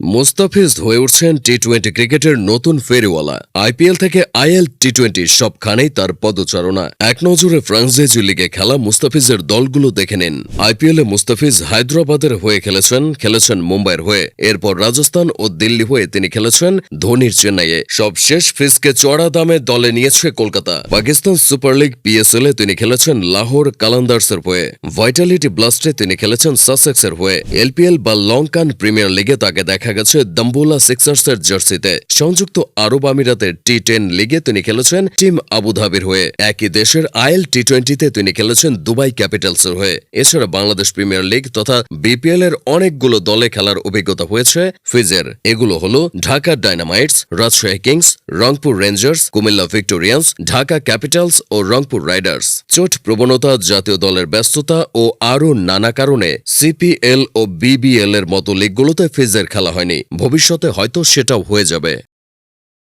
মুস্তাফিজ হয়ে উঠছেন টি-20 ক্রিকেটের নতুন ফেরিওয়ালা। আইপিএল থেকে আইএল টি-20 সবখানেই তার পদচারণা। এক নজরে ফ্রাঞ্চাইজি লিগে খেলা মুস্তাফিজের দলগুলো দেখে নিন। আইপিএলে মুস্তাফিজ হায়দ্রাবাদের হয়ে খেলেছেন মুম্বাইয়ের হয়ে, এরপর রাজস্থান ও দিল্লি হয়ে তিনি খেলেছেন ধোনির চেন্নাইয়ে। সব শেষ ফিসকে চড়া দামে দলে নিয়েছে Kolkata. Pakistan super league PSL এ তিনি খেলেছেন লাহোর কালান্দার্সের হয়ে। ভাইটালিটি ব্লাস্টে তিনি খেলেছেন সাসেক্সের হয়ে। এলপিএল বা লঙ্কান প্রিমিয়ার লিগে তাকে দেখা গেছে দাম্বুলা সিক্সার্সের জার্সিতে। সংযুক্ত আরব আমিরাতের টি10 লিগে তিনি খেলেছেন টিম আবুধাবির হয়ে। একই দেশের আইএল টি20তে তিনি খেলেছেন দুবাই ক্যাপিটালসের হয়ে। এছাড়া বাংলাদেশ প্রিমিয়ার লিগ তথা বিপিএল এর অনেকগুলো দলে খেলার অভিজ্ঞতা হয়েছে ফিজের। এগুলো হলো Dhaka Dynamites, Rajshahi Kings, Rangpur Rangers, Comilla Victorians, Dhaka Capitals ও রংপুর রাইডার্স। চোট প্রবণতা, জাতীয় দলের ব্যস্ততা ও আরও নানা কারণে সিপিএল ও বিবিএল এর মতো লিগগুলোতে ফিজের খেলা হয়নি। ভবিষ্যতে হয়তো সেটাও হয়ে যাবে।